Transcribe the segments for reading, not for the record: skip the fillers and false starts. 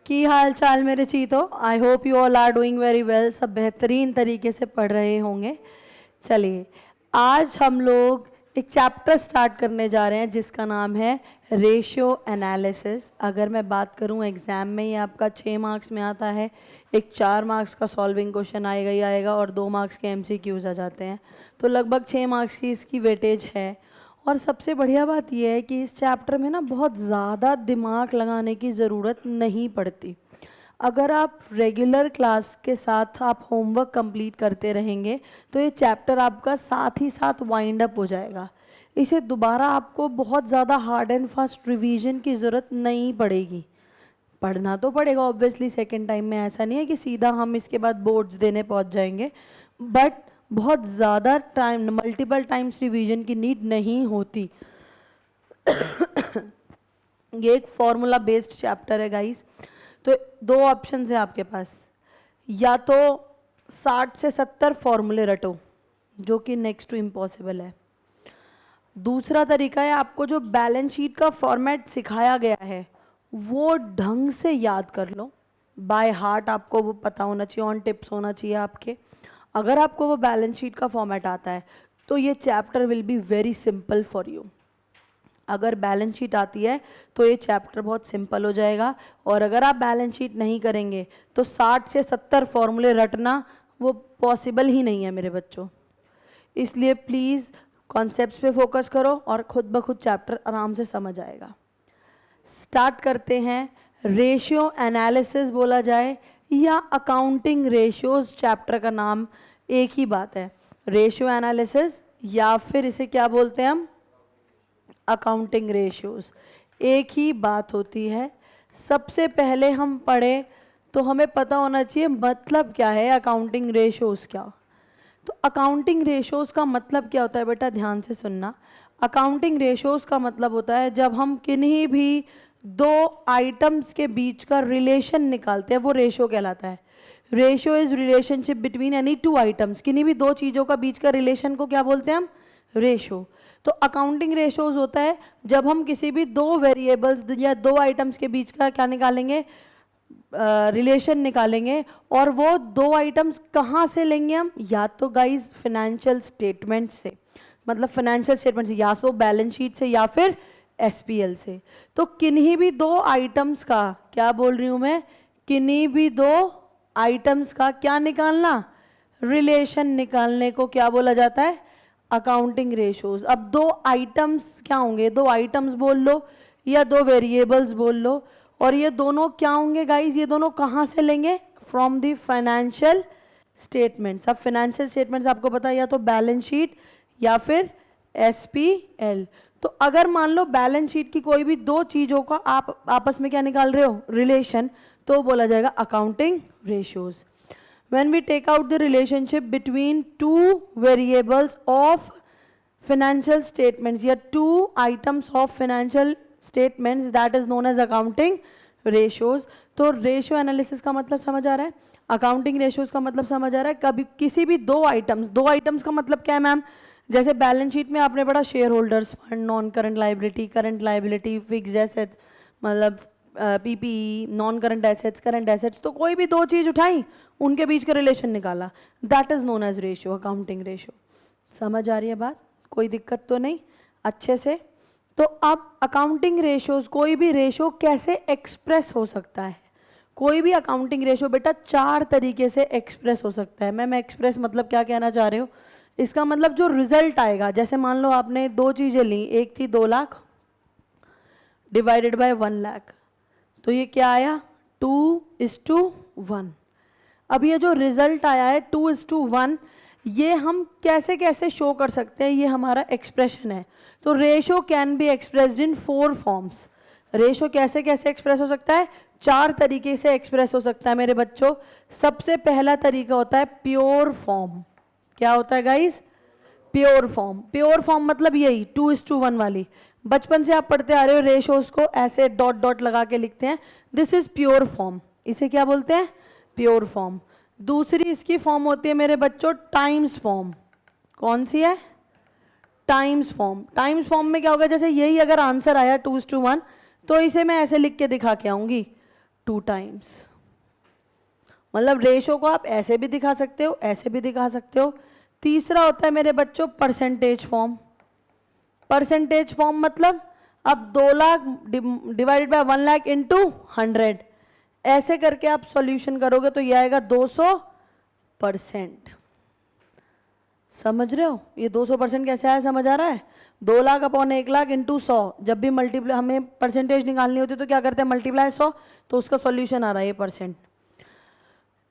की हाल चाल मेरे चीतो। I hope you all are doing very well. सब बेहतरीन तरीके से पढ़ रहे होंगे। चलिए, आज हम लोग एक चैप्टर स्टार्ट करने जा रहे हैं जिसका नाम है रेशियो एनालिसिस। अगर मैं बात करूं, एग्ज़ाम में ये आपका 6 मार्क्स में आता है। एक 4 मार्क्स का सॉल्विंग क्वेश्चन आएगा ही आएगा और 2 मार्क्स के MCQs आ जाते हैं, तो लगभग 6 मार्क्स की इसकी वेटेज है। और सबसे बढ़िया बात यह है कि इस चैप्टर में ना बहुत ज़्यादा दिमाग लगाने की ज़रूरत नहीं पड़ती। अगर आप रेगुलर क्लास के साथ आप होमवर्क कंप्लीट करते रहेंगे तो ये चैप्टर आपका साथ ही साथ वाइंड अप हो जाएगा। इसे दोबारा आपको बहुत ज़्यादा हार्ड एंड फास्ट रिवीजन की ज़रूरत नहीं पड़ेगी। पढ़ना तो पड़ेगा ऑब्वियसली सेकेंड टाइम में, ऐसा नहीं है कि सीधा हम इसके बाद बोर्ड्स देने पहुंच जाएंगे, बट बहुत ज़्यादा टाइम, मल्टीपल टाइम्स रिवीजन की नीड नहीं होती। ये एक फॉर्मूला बेस्ड चैप्टर है गाइस। तो 2 ऑप्शन है आपके पास, या तो 60 से 70 फॉर्मूले रटो, जो कि नेक्स्ट टू इम्पॉसिबल है। दूसरा तरीका है, आपको जो बैलेंस शीट का फॉर्मेट सिखाया गया है वो ढंग से याद कर लो, बाय हार्ट आपको वो पता होना चाहिए, ऑन टिप्स होना चाहिए आपके। अगर आपको वो बैलेंस शीट का फॉर्मेट आता है तो ये chapter will be very simple for you. अगर बैलेंस शीट आती है तो ये चैप्टर बहुत सिंपल हो जाएगा, और अगर आप बैलेंस शीट नहीं करेंगे तो 60 से 70 फॉर्मूले रटना वो पॉसिबल ही नहीं है मेरे बच्चों। इसलिए प्लीज़ कॉन्सेप्ट्स पे फोकस करो और खुद ब खुद चैप्टर आराम से समझ आएगा। स्टार्ट करते हैं। रेशियो एनालिसिस बोला जाए या अकाउंटिंग रेशियोज, चैप्टर का नाम एक ही बात है, रेशियो एनालिसिस, या फिर इसे क्या बोलते हैं हम, अकाउंटिंग रेशियोज, एक ही बात होती है। सबसे पहले हम पढ़े तो हमें पता होना चाहिए मतलब क्या है अकाउंटिंग रेशियोज क्या। तो अकाउंटिंग रेशियोज का मतलब क्या होता है बेटा, ध्यान से सुनना। अकाउंटिंग रेशियोज का मतलब होता है जब हम किन्हीं भी 2 आइटम्स के बीच का रिलेशन निकालते हैं, वो रेशियो कहलाता है। Ratio is relationship between any 2 items. किन्हीं भी 2 चीज़ों का बीच का रिलेशन को क्या बोलते हैं हम, रेशियो। तो अकाउंटिंग रेशियोज होता है जब हम किसी भी 2 वेरिएबल्स या 2 आइटम्स के बीच का क्या निकालेंगे, रिलेशन निकालेंगे। और वो 2 आइटम्स कहाँ से लेंगे हम, या तो गाइज फाइनेंशियल स्टेटमेंट से, मतलब फाइनेंशियल स्टेटमेंट से, या तो बैलेंस शीट से या फिर SPL से। तो किन्हीं भी 2 आइटम्स का, क्या बोल रही हूँ मैं, किन्हीं भी 2 आइटम्स का क्या निकालना, रिलेशन निकालने को क्या बोला जाता है, अकाउंटिंग रेशियोज। अब 2 आइटम्स क्या होंगे, 2 आइटम्स बोल लो या 2 वेरिएबल्स बोल लो, और ये दोनों क्या होंगे गाइज, ये दोनों कहाँ से लेंगे, फ्रॉम द फाइनेंशियल स्टेटमेंट्स। अब फाइनेंशियल स्टेटमेंट्स आपको पता है या तो बैलेंस शीट या फिर SPL। तो अगर मान लो बैलेंस शीट की कोई भी 2 चीज़ों का आप आपस में क्या निकाल रहे हो, रिलेशन, तो बोला जाएगा accounting ratios. When we take out the relationship between 2 variables of financial statements या 2 items of financial statements, that is known as accounting ratios। तो रेशियो एनालिसिस का मतलब समझ आ रहा है, अकाउंटिंग रेशियोज का मतलब समझ आ रहा है। कभी किसी भी 2 आइटम्स का मतलब क्या है मैम, जैसे बैलेंस शीट में आपने पढ़ा share holders fund, non current liability, current liability, fixed assets, मतलब PPE, non current assets, current assets. तो कोई भी 2 चीज़ उठाई, उनके बीच का रिलेशन निकाला, that is known as ratio, accounting ratio. समझ आ रही है बात, कोई दिक्कत तो नहीं, अच्छे से। तो अब अकाउंटिंग रेशियोज, कोई भी रेशियो कैसे एक्सप्रेस हो सकता है, कोई भी अकाउंटिंग रेशियो बेटा 4 तरीके से एक्सप्रेस हो सकता है। मैं एक्सप्रेस मतलब क्या कहना चाह रहे हो, इसका मतलब जो रिजल्ट आएगा, जैसे मान लो आपने 2 चीज़ें ली, एक थी 2 लाख डिवाइडेड बाय 1 लाख, तो ये क्या आया 2:1। अब ये जो रिजल्ट आया है 2:1, ये हम कैसे कैसे शो कर सकते हैं, ये हमारा एक्सप्रेशन है। तो ratio can be expressed in 4 forms. Ratio कैसे कैसे एक्सप्रेस हो सकता है, 4 तरीके से एक्सप्रेस हो सकता है मेरे बच्चों। सबसे पहला तरीका होता है प्योर फॉर्म। क्या होता है guys, pure form. Pure form मतलब यही 2:1 वाली, बचपन से आप पढ़ते आ रहे हो, रेशियोज को ऐसे डॉट डॉट लगा के लिखते हैं, दिस इज प्योर फॉर्म, इसे क्या बोलते हैं, प्योर फॉर्म। दूसरी इसकी फॉर्म होती है मेरे बच्चों टाइम्स फॉर्म। कौन सी है, टाइम्स फॉर्म। टाइम्स फॉर्म में क्या होगा, जैसे यही अगर आंसर आया 2:1, तो इसे मैं ऐसे लिख के दिखा के आऊंगी 2 टाइम्स। मतलब रेशो को आप ऐसे भी दिखा सकते हो, ऐसे भी दिखा सकते हो। तीसरा होता है मेरे बच्चों परसेंटेज फॉर्म। परसेंटेज फॉर्म मतलब अब 2 lakh divided by 1 lakh into 100, ऐसे करके आप सॉल्यूशन करोगे तो ये आएगा 200%। समझ रहे हो ये 200% कैसे आया, समझ आ रहा है? 2 लाख अपॉन 1 लाख इंटू 100, जब भी मल्टीप्लाई हमें परसेंटेज निकालनी होती है तो क्या करते हैं, मल्टीप्लाई 100, तो उसका सॉल्यूशन आ रहा है ये परसेंट।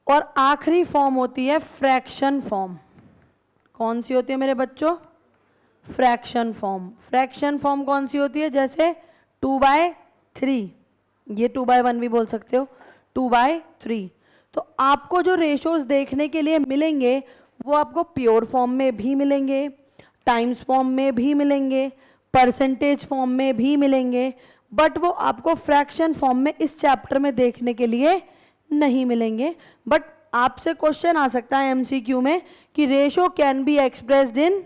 और आखिरी फॉर्म होती है फ्रैक्शन फॉर्म। कौन सी होती है मेरे बच्चों? Fraction form. फ्रैक्शन फॉर्म कौन सी होती है? जैसे 2/3, ये 2/1 भी बोल सकते हो, 2/3। तो आपको जो रेशोज देखने के लिए मिलेंगे वो आपको प्योर फॉर्म में भी मिलेंगे, टाइम्स फॉर्म में भी मिलेंगे, परसेंटेज फॉर्म में भी मिलेंगे, बट वो आपको फ्रैक्शन फॉर्म में इस चैप्टर में देखने के लिए नहीं मिलेंगे। बट आपसे क्वेश्चन आ सकता है एमसीक्यू में कि ratio can be expressed in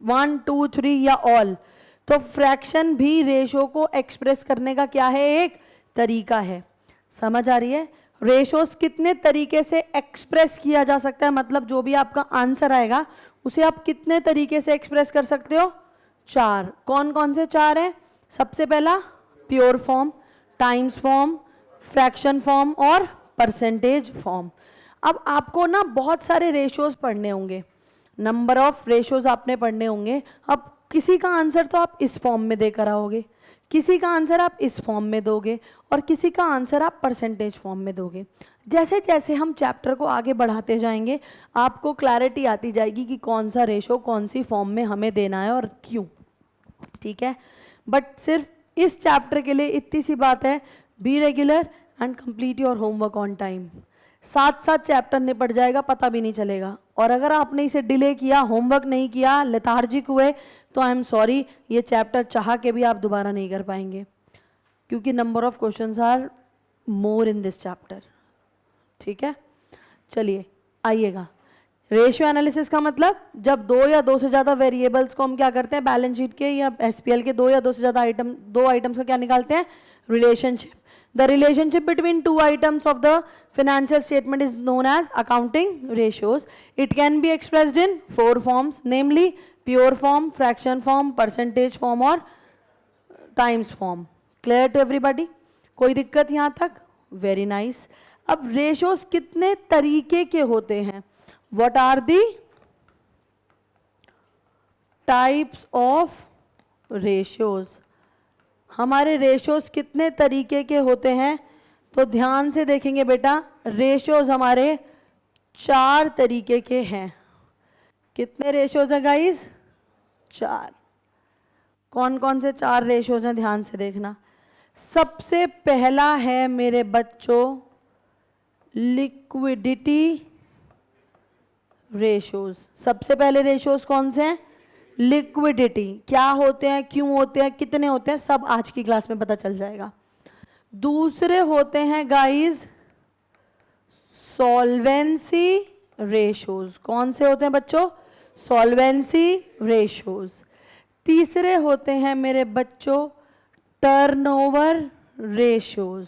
1, 2, 3 या ऑल। तो फ्रैक्शन भी रेशो को एक्सप्रेस करने का क्या है, एक तरीका है। समझ आ रही है? रेशोस कितने तरीके से एक्सप्रेस किया जा सकता है, मतलब जो भी आपका आंसर आएगा उसे आप कितने तरीके से एक्सप्रेस कर सकते हो? 4। कौन कौन से 4 हैं? सबसे पहला pure form, times form, fraction form और परसेंटेज फॉर्म। अब आपको ना बहुत सारे रेशोज पढ़ने होंगे, नंबर ऑफ रेशोज आपने पढ़ने होंगे। अब किसी का आंसर तो आप इस फॉर्म में देकर आओगे, किसी का आंसर आप इस फॉर्म में दोगे और किसी का आंसर आप परसेंटेज फॉर्म में दोगे। जैसे जैसे हम चैप्टर को आगे बढ़ाते जाएंगे आपको क्लैरिटी आती जाएगी कि कौन सा रेशो कौन सी फॉर्म में हमें देना है और क्यों। ठीक है, बट सिर्फ इस चैप्टर के लिए इतनी सी बात है, be regular and complete your homework on time. साथ साथ चैप्टर निपट जाएगा, पता भी नहीं चलेगा। और अगर आपने इसे डिले किया, होमवर्क नहीं किया, लेथार्जिक हुए, तो आई एम सॉरी, ये चैप्टर चाह के भी आप दोबारा नहीं कर पाएंगे, क्योंकि number of questions are more in this chapter. ठीक है, चलिए आइएगा। रेशियो एनालिसिस का मतलब जब 2 या 2 से ज़्यादा वेरिएबल्स को हम क्या करते हैं, बैलेंस शीट के या एसपीएल के 2 या 2 से ज़्यादा दो आइटम्स का क्या निकालते हैं, relationship. The relationship between 2 items of the financial statement is known as accounting ratios. It can be expressed in 4 forms, namely pure form, fraction form, percentage form और times form. Clear to everybody? कोई दिक्कत यहाँ तक? Very nice. अब ratios कितने तरीके के होते हैं? What are the types of ratios? हमारे रेशोज कितने तरीके के होते हैं? तो ध्यान से देखेंगे बेटा, रेशोज हमारे 4 तरीके के हैं। कितने रेशोज हैं गाइस? 4। कौन कौन से 4 रेशोज हैं, ध्यान से देखना। सबसे पहला है मेरे बच्चों लिक्विडिटी रेशोज। सबसे पहले रेशोज कौन से हैं? लिक्विडिटी। क्या होते हैं, क्यों होते हैं, कितने होते हैं, सब आज की क्लास में पता चल जाएगा। दूसरे होते हैं गाइस सॉल्वेंसी रेशोज। कौन से होते हैं बच्चों? Solvency ratios. तीसरे होते हैं मेरे बच्चों टर्नओवर रेशोज।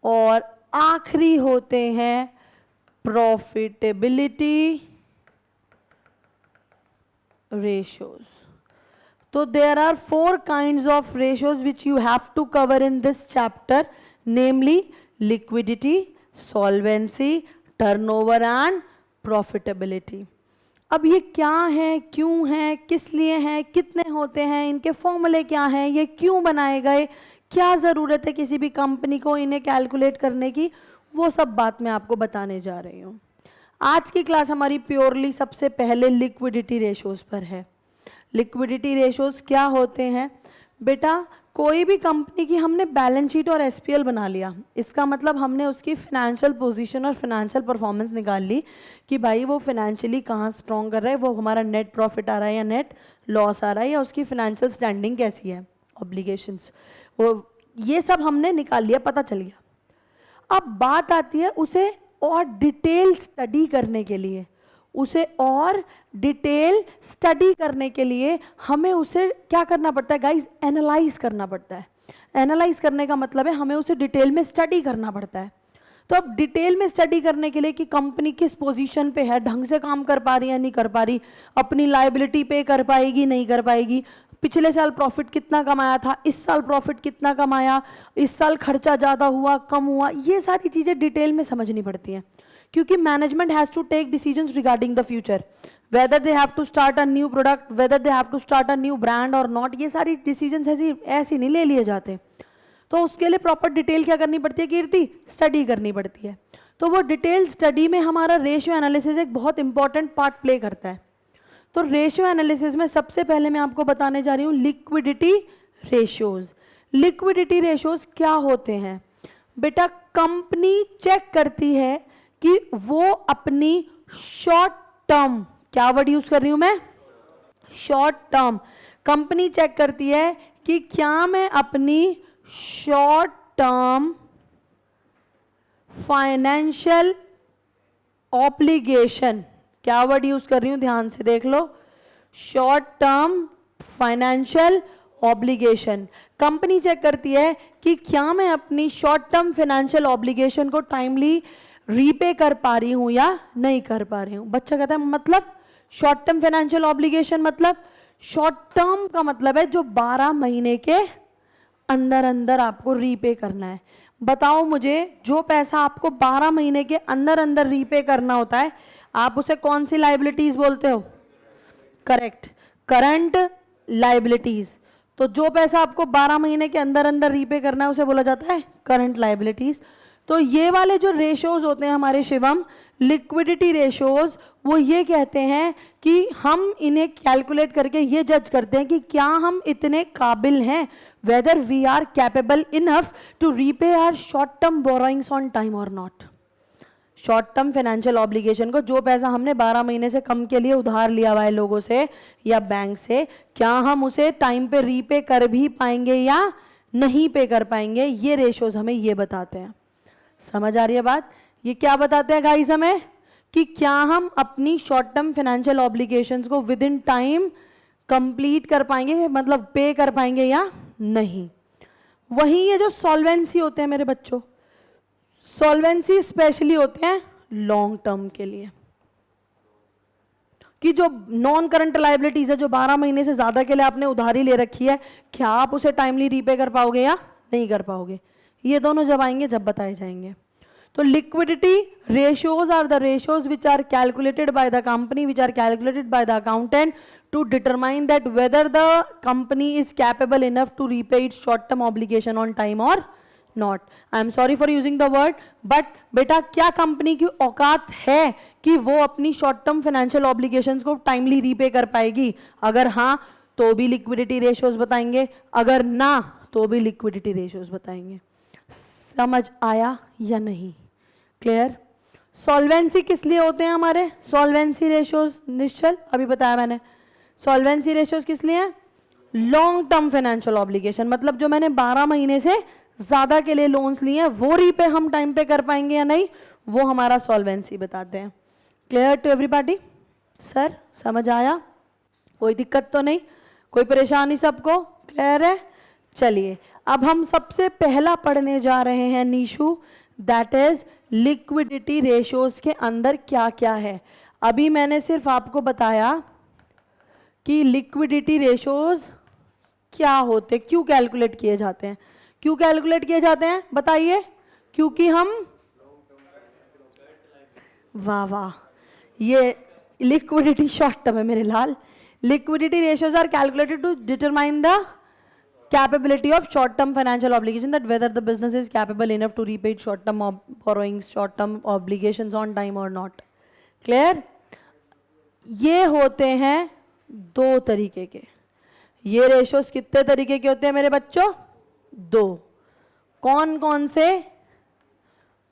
और आखिरी होते हैं profitability ratios. So there are 4 kinds of ratios which you have to cover in this chapter, namely liquidity, solvency, turnover and profitability. अब ये क्या है, क्यों है, किस लिए हैं, कितने होते हैं, इनके फॉर्मूले क्या हैं, ये क्यों बनाए गए, क्या ज़रूरत है किसी भी कंपनी को इन्हें कैलकुलेट करने की, वो सब बात मैं आपको बताने जा रही हूँ। आज की क्लास हमारी प्योरली सबसे पहले लिक्विडिटी रेशोज पर है। लिक्विडिटी रेशोज क्या होते हैं बेटा? कोई भी कंपनी की हमने बैलेंस शीट और एसपीएल बना लिया, इसका मतलब हमने उसकी फाइनेंशियल पोजीशन और फाइनेंशियल परफॉर्मेंस निकाल ली कि भाई वो फाइनेंशियली कहाँ स्ट्रॉन्ग कर रहा है, वो हमारा नेट प्रॉफिट आ रहा है या नेट लॉस आ रहा है, या उसकी फाइनेंशियल स्टैंडिंग कैसी है, ऑब्लिगेशंस, वो ये सब हमने निकाल लिया, पता चल गया। अब बात आती है उसे और डिटेल स्टडी करने के लिए, उसे और डिटेल स्टडी करने के लिए हमें उसे क्या करना पड़ता है गाइस? एनालाइज करना पड़ता है। एनालाइज करने का मतलब है हमें उसे डिटेल में स्टडी करना पड़ता है। तो अब डिटेल में स्टडी करने के लिए कि कंपनी किस पोजीशन पे है, ढंग से काम कर पा रही है नहीं कर पा रही, अपनी लायबिलिटी पे कर पाएगी नहीं कर पाएगी, पिछले साल प्रॉफिट कितना कमाया था, इस साल प्रॉफिट कितना कमाया, इस साल खर्चा ज़्यादा हुआ कम हुआ, ये सारी चीज़ें डिटेल में समझनी पड़ती हैं, क्योंकि management has to take decisions regarding the future, whether they have to start a new product, whether they have to start a new brand और नॉट। ये सारी डिसीजंस ऐसी नहीं ले लिए जाते। तो उसके लिए प्रॉपर डिटेल क्या करनी पड़ती है कीर्ति? स्टडी करनी पड़ती है। तो वो डिटेल स्टडी में हमारा रेशियो एनालिसिस एक बहुत इंपॉर्टेंट पार्ट प्ले करता है। तो रेशियो एनालिसिस में सबसे पहले मैं आपको बताने जा रही हूँ लिक्विडिटी रेशियोज। लिक्विडिटी रेशियोज क्या होते हैं बेटा? कंपनी चेक करती है कि वो अपनी शॉर्ट टर्म, क्या वर्ड यूज कर रही हूं मैं? Short term. कंपनी चेक करती है कि क्या मैं अपनी शॉर्ट टर्म फाइनेंशियल ऑब्लिगेशन, क्या वर्ड यूज कर रही हूं ध्यान से देख लो, short term financial obligation. Company check करती है कि क्या मैं अपनी शॉर्ट टर्म फाइनेंशियल ऑब्लिगेशन को टाइमली रीपे कर पा रही हूं या नहीं कर पा रही हूं। बच्चा कहता है मतलब शॉर्ट टर्म फाइनेंशियल ऑब्लिगेशन मतलब, शॉर्ट टर्म का मतलब है जो 12 महीने के अंदर अंदर आपको रीपे करना है। बताओ मुझे, जो पैसा आपको 12 महीने के अंदर अंदर रीपे करना होता है, आप उसे कौन सी लाइबिलिटीज बोलते हो? Correct, current liabilities. तो जो पैसा आपको 12 महीने के अंदर अंदर रीपे करना है उसे बोला जाता है करंट लाइबिलिटीज। तो ये वाले जो रेशियोज होते हैं हमारे शिवम, लिक्विडिटी रेशियोज, वो ये कहते हैं कि हम इन्हें कैलकुलेट करके ये जज करते हैं कि क्या हम इतने काबिल हैं, whether we are capable enough to repay our short term borrowings on time और not. Short term financial obligation को, जो पैसा हमने 12 महीने से कम के लिए उधार लिया हुआ है लोगों से या बैंक से, क्या हम उसे टाइम पे रीपे कर भी पाएंगे या नहीं पे कर पाएंगे, ये रेशियोज हमें ये बताते हैं। समझ आ रही है बात? ये क्या बताते हैं गाइस हमें कि क्या हम अपनी शॉर्ट टर्म फाइनेंशियल ऑब्लिगेशंस को विद इन टाइम कंप्लीट कर पाएंगे, मतलब पे कर पाएंगे या नहीं। वहीं ये जो सॉल्वेंसी होते हैं मेरे बच्चों, सॉल्वेंसी स्पेशली होते हैं लॉन्ग टर्म के लिए, कि जो नॉन करंट लायबिलिटीज है, जो 12 महीने से ज्यादा के लिए आपने उधारी ले रखी है, क्या आप उसे टाइमली रीपे कर पाओगे या नहीं कर पाओगे। ये दोनों जब आएंगे जब बताए जाएंगे। तो liquidity ratios are the ratios which are calculated by the company, which are calculated by the accountant to determine that whether the company is capable enough to repay its short term obligation on time or not. I am sorry for using the word, but बेटा क्या company की औकात है कि वो अपनी short term financial obligations को timely repay कर पाएगी? अगर हाँ तो भी लिक्विडिटी रेशियोज बताएंगे, अगर ना तो भी लिक्विडिटी रेशियोज बताएंगे। समझ आया या नहीं? क्लियर? सॉल्वेंसी किस लिए होते हैं हमारे सॉल्वेंसी रेशियोज? निश्चल अभी बताया मैंने, सॉल्वेंसी रेशियोज किस लिए हैं? लॉन्ग टर्म फाइनेंशियल ऑब्लिगेशन, मतलब जो मैंने 12 महीने से ज्यादा के लिए लोन्स लिए हैं वो रीपे हम टाइम पे कर पाएंगे या नहीं, वो हमारा सॉल्वेंसी बताते हैं। Clear to everybody? सर समझ आया? कोई दिक्कत तो नहीं, कोई परेशानी? सबको क्लियर है? चलिए अब हम सबसे पहला पढ़ने जा रहे हैं Nishu, that is liquidity ratios के अंदर क्या क्या है। अभी मैंने सिर्फ आपको बताया कि लिक्विडिटी रेशियोज क्या होते, क्यों कैलकुलेट किए जाते हैं। क्यों कैलकुलेट किए जाते हैं बताइए? क्योंकि हम, वाह वाह, ये लिक्विडिटी शॉर्ट टर्म है मेरे लाल। Liquidity ratios are calculated to determine the capability of short term financial obligation, that whether the business is capable enough to repay short term borrowings, short term obligations on time or not. Clear? ये होते हैं दो तरीके के। ये ratios कितने तरीके के होते हैं मेरे बच्चों? दो। कौन कौन से?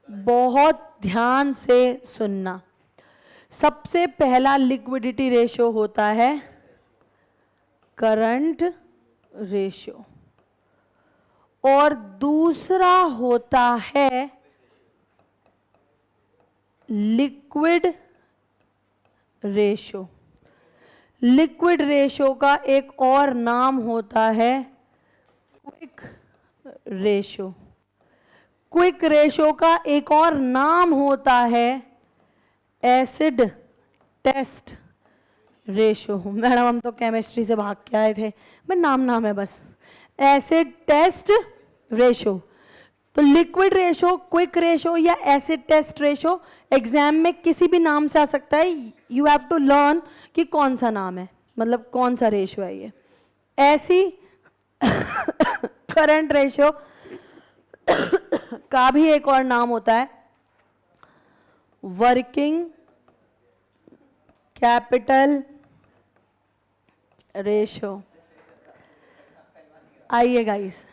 बहुत ध्यान से सुनना। सबसे पहला लिक्विडिटी रेशियो होता है करंट रेशियो, और दूसरा होता है लिक्विड रेशियो। लिक्विड रेशियो का एक और नाम होता है क्विक रेशो। क्विक रेशो का एक और नाम होता है एसिड टेस्ट रेशो। मैडम हम तो केमिस्ट्री से भाग के आए थे, मैं नाम है बस। Acid test ratio. तो लिक्विड रेशो, क्विक रेशो या एसिड टेस्ट रेशो एग्जाम में किसी भी नाम से आ सकता है। यू हैव टू लर्न कि कौन सा नाम है, मतलब कौन सा रेशो है ये। ऐसी करंट रेशो का भी एक और नाम होता है वर्किंग कैपिटल रेशो। आइए गाइस,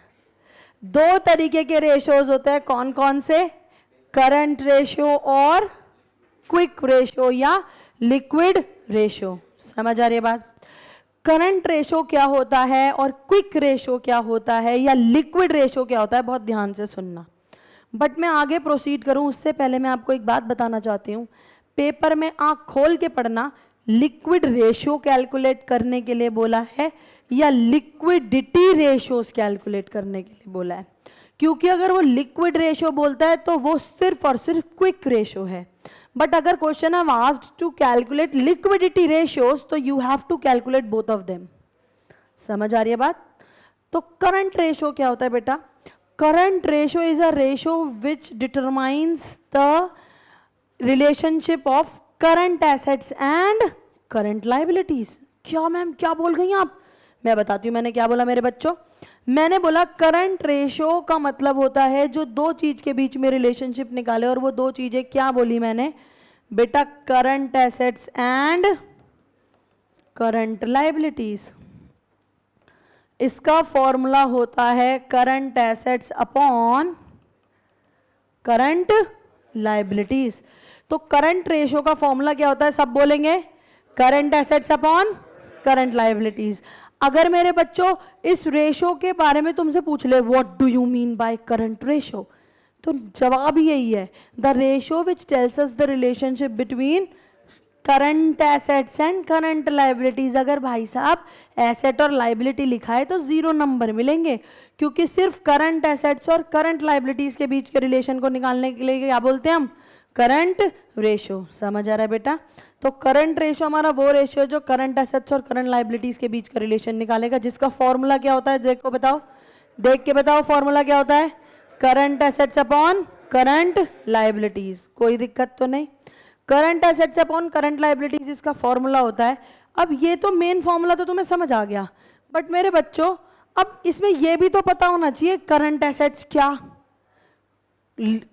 दो तरीके के रेशोज होते हैं, कौन कौन से? करंट रेशो और क्विक रेशो या लिक्विड रेशो। समझ आ रही है बात? करंट रेशो क्या होता है और क्विक रेशो क्या होता है या लिक्विड रेशो क्या होता है, बहुत ध्यान से सुनना। बट मैं आगे प्रोसीड करूं उससे पहले मैं आपको एक बात बताना चाहती हूं। पेपर में आंख खोल के पढ़ना, लिक्विड रेशो कैलकुलेट करने के लिए बोला है या लिक्विडिटी रेशोस कैलकुलेट करने के लिए बोला है। क्योंकि अगर वो लिक्विड रेशो बोलता है तो वो सिर्फ और सिर्फ क्विक रेशो है। बट अगर question have asked to calculate liquidity ratios तो you have to calculate both of them. समझ आ रही है बात? तो करंट रेशो क्या होता है बेटा? Current ratio is a ratio which determines the relationship of current assets and current liabilities. क्या मैम क्या बोल गई आप? मैं बताती हूँ मैंने क्या बोला मेरे बच्चों। मैंने बोला करंट रेशो का मतलब होता है जो दो चीज के बीच में रिलेशनशिप निकाले, और वो दो चीजें क्या बोली मैंने बेटा? Current assets and current liabilities. इसका फॉर्मूला होता है current assets upon current liabilities. तो करंट रेशो का फॉर्मूला क्या होता है? सब बोलेंगे, current assets upon current liabilities. अगर मेरे बच्चों इस रेशो के बारे में तुमसे पूछ ले what do you mean by current ratio, तो जवाब यही है, the ratio which tells us the relationship between current assets and current liabilities. अगर भाई साहब एसेट और लाइबिलिटी लिखा है तो 0 नंबर मिलेंगे, क्योंकि सिर्फ करंट एसेट्स और करंट लाइबिलिटीज के बीच के रिलेशन को निकालने के लिए क्या बोलते हैं हम? Current ratio. समझ आ रहा है बेटा? तो करंट रेशो हमारा वो रेशो है जो करंट एसेट्स और करंट लाइबिलिटीज के बीच का रिलेशन निकालेगा, जिसका फॉर्मूला क्या होता है? देखो बताओ, देख के बताओ फॉर्मूला क्या होता है? Current assets upon current liabilities. कोई दिक्कत तो नहीं? Current assets upon current liabilities इसका फॉर्मूला होता है। अब ये तो मेन फॉर्मूला तो तुम्हें समझ आ गया, बट मेरे बच्चों अब इसमें यह भी तो पता होना चाहिए करंट एसेट्स क्या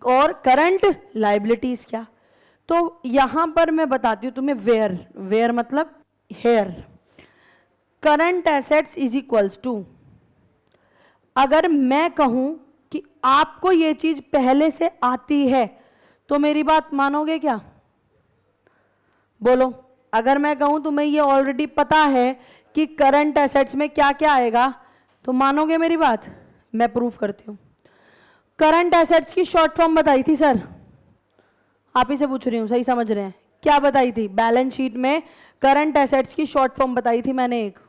और करंट लाइबिलिटीज क्या। तो यहां पर मैं बताती हूं तुम्हें वेयर, वेयर मतलब here. Current assets is equals to, अगर मैं कहूं कि आपको ये चीज पहले से आती है तो मेरी बात मानोगे क्या? बोलो, अगर मैं कहूं तुम्हें ये ऑलरेडी पता है कि करंट एसेट्स में क्या क्या आएगा तो मानोगे मेरी बात? मैं प्रूफ करती हूं। करंट एसेट्स की शॉर्ट फॉर्म बताई थी सर, आप ही से पूछ रही हूं, सही समझ रहे हैं? क्या बताई थी? बैलेंस शीट में करंट एसेट्स की शॉर्ट फॉर्म बताई थी मैंने एक,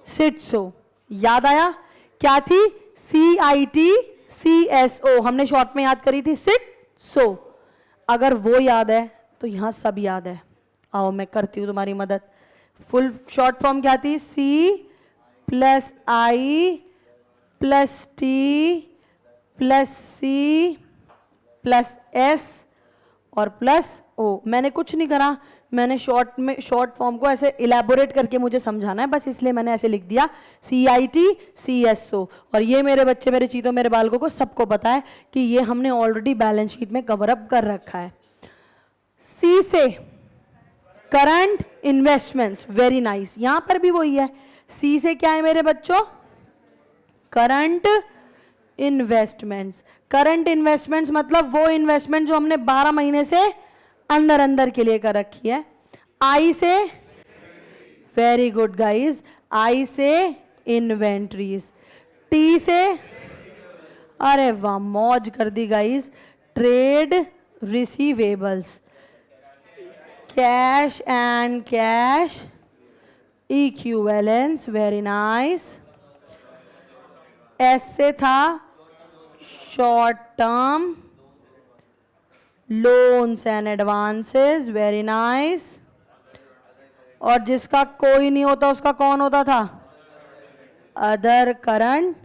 सिटसो। याद आया? क्या थी? CITCSO, हमने शॉर्ट में याद करी थी सिटसो। अगर वो याद है तो यहां सब याद है। आओ मैं करती हूं तुम्हारी मदद। फुल शॉर्ट फॉर्म क्या थी? C+I+T+C+S और +O। मैंने कुछ नहीं करा, मैंने शॉर्ट फॉर्म को ऐसे इलेबोरेट करके मुझे समझाना है बस, इसलिए मैंने ऐसे लिख दिया CITCSO। और ये मेरे बच्चे, मेरे चीतों, मेरे बालकों को सबको पता है कि ये हमने ऑलरेडी बैलेंस शीट में कवर अप कर रखा है। C से करंट इन्वेस्टमेंट्स, वेरी नाइस। यहां पर भी वही है। C से क्या है मेरे बच्चों? Current investments. करंट इन्वेस्टमेंट्स मतलब वो इन्वेस्टमेंट जो हमने 12 महीने से अंदर अंदर के लिए कर रखी है। I से, वेरी गुड गाइस, I से इन्वेंट्रीज। T से, अरे वाह मौज कर दी guys, trade receivables. Cash and cash equivalents, very nice. S से था short term loans and advances, very nice. और जिसका कोई नहीं होता उसका कौन होता था? Other current.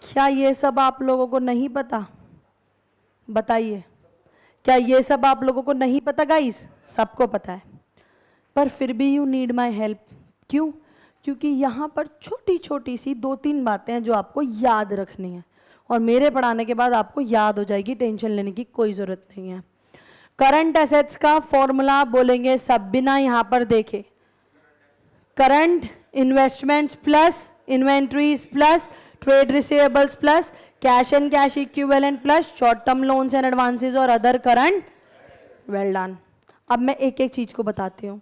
क्या ये सब आप लोगों को नहीं पता? बताइए, क्या ये सब आप लोगों को नहीं पता गाइस? सबको पता है, पर फिर भी यू नीड माई हेल्प। क्यों? क्योंकि यहाँ पर छोटी छोटी सी 2-3 बातें हैं जो आपको याद रखनी है, और मेरे पढ़ाने के बाद आपको याद हो जाएगी, टेंशन लेने की कोई ज़रूरत नहीं है। करंट एसेट्स का फॉर्मूला बोलेंगे सब बिना यहाँ पर देखे, current investments plus inventories plus trade receivables plus cash and cash equivalent plus short term loans and advances और अदर करंट। Well done. अब मैं एक एक चीज को बताती हूँ।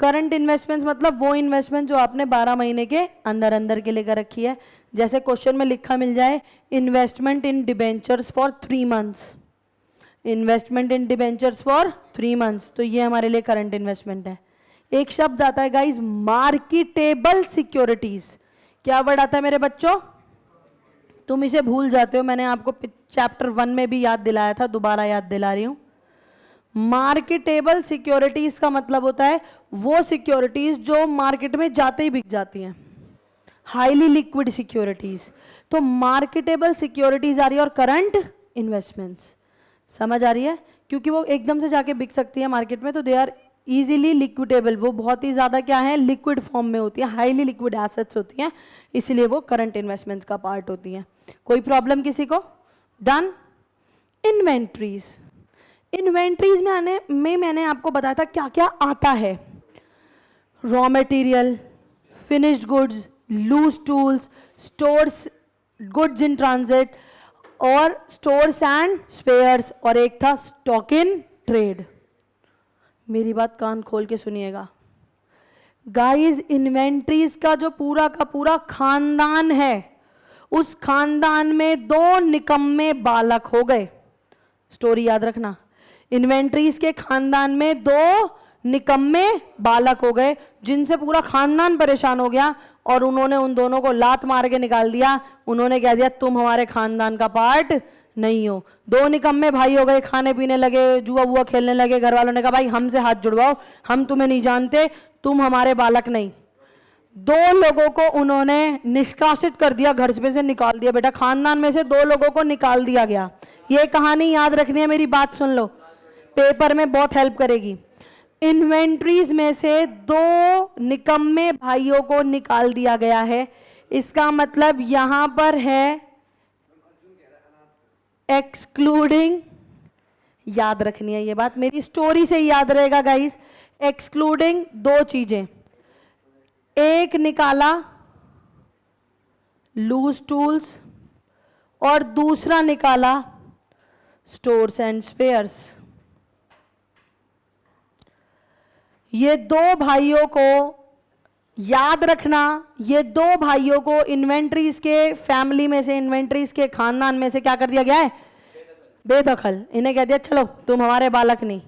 करंट इन्वेस्टमेंट्स मतलब वो इन्वेस्टमेंट जो आपने 12 महीने के अंदर अंदर के लिए कर रखी है। जैसे क्वेश्चन में लिखा मिल जाए investment in debentures for 3 months, investment in debentures for 3 months, तो ये हमारे लिए करंट इन्वेस्टमेंट है। एक शब्द आता है गाइज मार्केटेबल सिक्योरिटीज। क्या वर्ड आता है मेरे बच्चों? तुम इसे भूल जाते हो, मैंने आपको चैप्टर 1 में भी याद दिलाया था, दोबारा याद दिला रही हूं। मार्केटेबल सिक्योरिटीज का मतलब होता है वो सिक्योरिटीज जो मार्केट में जाते ही बिक जाती हैं, हाईली लिक्विड सिक्योरिटीज। तो मार्केटेबल सिक्योरिटीज आ रही है और करंट इन्वेस्टमेंट्स, समझ आ रही है? क्योंकि वो एकदम से जाके बिक सकती है मार्केट में, तो दे आर इजीली लिक्विडेबल, वो बहुत ही ज़्यादा क्या है, लिक्विड फॉर्म में होती है, हाईली लिक्विड एसेट्स होती हैं, इसलिए वो करंट इन्वेस्टमेंट्स का पार्ट होती हैं। कोई प्रॉब्लम किसी को? डन। इन्वेंट्रीज, इन्वेंट्रीज में मैंने आपको बताया था क्या क्या आता है। Raw material, finished goods, loose tools, stores, goods in transit और स्टोर्स एंड स्पेयर्स, और एक था स्टॉक इन ट्रेड। मेरी बात कान खोल के सुनिएगा गाइस, इन्वेंट्रीज का जो पूरा का पूरा खानदान है, उस खानदान में 2 निकम्मे बालक हो गए। स्टोरी याद रखना, इन्वेंट्रीज के खानदान में 2 निकम्मे बालक हो गए जिनसे पूरा खानदान परेशान हो गया, और उन्होंने उन दोनों को लात मार के निकाल दिया। उन्होंने कह दिया तुम हमारे खानदान का पार्ट नहीं हो। 2 निकम्मे भाई हो गए, खाने पीने लगे, जुआ बुआ खेलने लगे। घर वालों ने कहा भाई हमसे हाथ जुड़वाओ, हम तुम्हें नहीं जानते, तुम हमारे बालक नहीं। 2 लोगों को उन्होंने निष्कासित कर दिया, घर से निकाल दिया। बेटा खानदान में से 2 लोगों को निकाल दिया गया। ये कहानी याद रखनी है, मेरी बात सुन लो, पेपर में बहुत हेल्प करेगी। इन्वेंट्रीज में से 2 निकम्मे भाइयों को निकाल दिया गया है। इसका मतलब यहां पर है एक्सक्लूडिंग, याद रखनी है ये बात, मेरी स्टोरी से याद रहेगा गाइस। एक्सक्लूडिंग 2 चीजें, एक निकाला लूज टूल्स और दूसरा निकाला स्टोर्स एंड स्पेयर्स। ये 2 भाइयों को याद रखना, ये 2 भाइयों को इन्वेंट्रीज के फैमिली में से, इन्वेंट्रीज के खानदान में से क्या कर दिया गया है? बेदखल। इन्हें कह दिया चलो तुम हमारे बालक नहीं।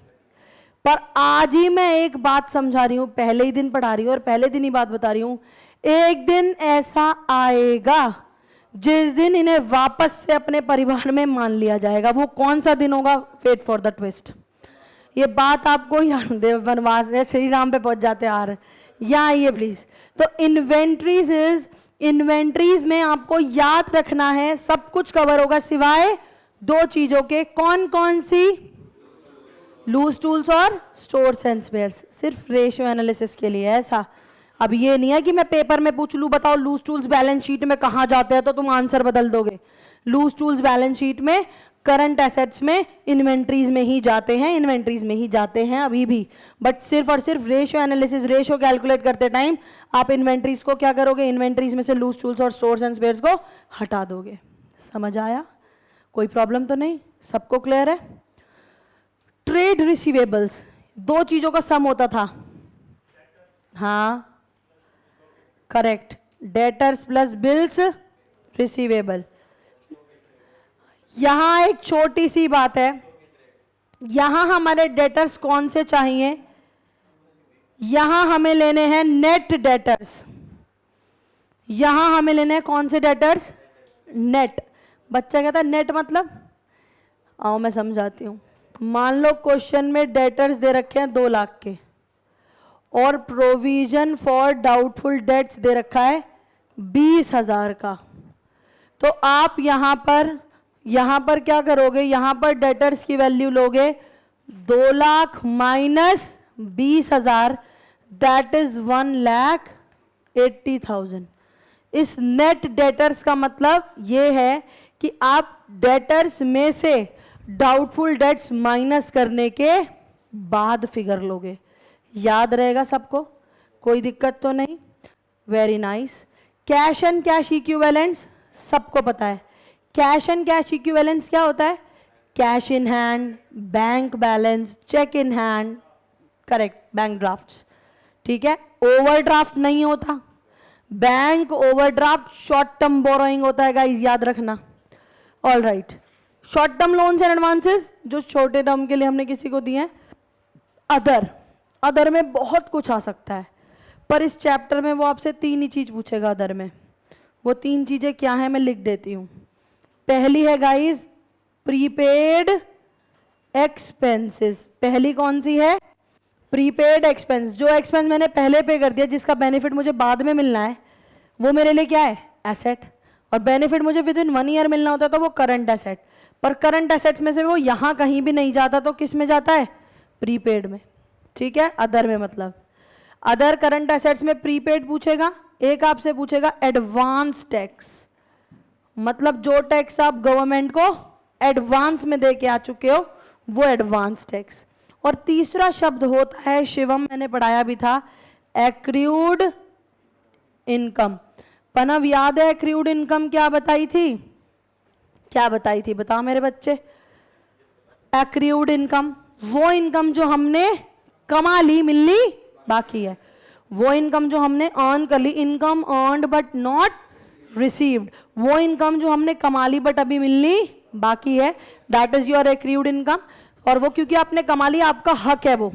पर आज ही मैं एक बात समझा रही हूं, पहले ही दिन पढ़ा रही हूं और पहले दिन ही बात बता रही हूं, एक दिन ऐसा आएगा जिस दिन इन्हें वापस से अपने परिवार में मान लिया जाएगा। वो कौन सा दिन होगा? Wait for the twist. ये बात आपको याद है, वनवास है, श्री राम पे पहुंच जाते आ रहे, यहाँ आइए प्लीज। तो इन्वेंट्रीज में आपको याद रखना है, सब कुछ कवर होगा सिवाय 2 चीजों के। कौन कौन सी? लूज टूल्स और स्टोर्स एंड स्पेयर्स। सिर्फ रेशियो एनालिसिस के लिए ऐसा। अब ये नहीं है कि मैं पेपर में पूछ लूं बताओ लूज टूल्स बैलेंस शीट में कहां जाते हैं तो तुम आंसर बदल दोगे। लूज टूल्स बैलेंस शीट में, करंट एसेट्स में, इन्वेंट्रीज में ही जाते हैं, इन्वेंट्रीज में ही जाते हैं अभी भी। बट सिर्फ और सिर्फ रेशियो एनालिसिस, रेशियो कैलकुलेट करते टाइम आप इन्वेंट्रीज को क्या करोगे? इन्वेंट्रीज में से लूज टूल्स और स्टोर्स एंड स्पेयर्स को हटा दोगे। समझ आया? कोई प्रॉब्लम तो नहीं? सबको क्लियर है? ट्रेड रिसीवेबल्स 2 चीजों का सम होता था। हाँ correct, debtors plus bills receivable. यहां एक छोटी सी बात है, यहां हमारे डेटर्स कौन से चाहिए? यहां हमें लेने हैं नेट डेटर्स, यहां हमें लेने हैं कौन से डेटर्स? नेट। बच्चा कहता है नेट मतलब, आओ मैं समझाती हूं। मान लो क्वेश्चन में डेटर्स दे रखे हैं 2 लाख के और प्रोविजन फॉर डाउटफुल डेट्स दे रखा है 20,000 का। तो आप यहां पर क्या करोगे? यहां पर डेटर्स की वैल्यू लोगे 2 लाख माइनस 20,000, दैट इज 1,80,000। इस नेट डेटर्स का मतलब ये है कि आप डेटर्स में से डाउटफुल डेट्स माइनस करने के बाद फिगर लोगे। याद रहेगा सबको? कोई दिक्कत तो नहीं? Very nice. Cash and cash equivalents सबको पता है। कैश एंड कैश इक्विवेलेंट्स क्या होता है? Cash in hand, bank balance, cheque in hand, correct, bank drafts. ठीक है, ओवरड्राफ्ट नहीं होता। Bank overdraft short term borrowing होता है गाइस, याद रखना। All right, short term loans and advances जो छोटे टर्म के लिए हमने किसी को दिए हैं। अदर में बहुत कुछ आ सकता है, पर इस चैप्टर में वो आपसे 3 ही चीज पूछेगा अदर में। वो 3 चीजें क्या है मैं लिख देती हूं। पहली है गाइस प्रीपेड एक्सपेंसेस। पहली कौन सी है? Prepaid expense. जो एक्सपेंस मैंने पहले पे कर दिया जिसका बेनिफिट मुझे बाद में मिलना है वो मेरे लिए क्या है? एसेट। और बेनिफिट मुझे विद इन 1 ईयर मिलना होता है तो वो करंट एसेट। पर करंट एसेट्स में से वो यहां कहीं भी नहीं जाता तो किस में जाता है? प्रीपेड में। ठीक है, अदर में मतलब अदर करंट एसेट्स में प्रीपेड पूछेगा। एक आपसे पूछेगा एडवांस टैक्स, मतलब जो टैक्स आप गवर्नमेंट को एडवांस में दे के आ चुके हो वो एडवांस टैक्स। और तीसरा शब्द होता है शिवम, मैंने पढ़ाया भी था, एक्रूड इनकम। पनव याद है एक्रूड इनकम क्या बताई थी? क्या बताई थी बताओ मेरे बच्चे? एक्रूड इनकम वो इनकम जो हमने कमा ली, मिलनी बाकी है। वो इनकम जो हमने अर्न कर ली, income earned but not received, वो इनकम जो हमने कमा ली बट अभी मिलनी बाकी है, that is your accrued income. और वो क्योंकि आपने कमा ली, आपका हक है वो।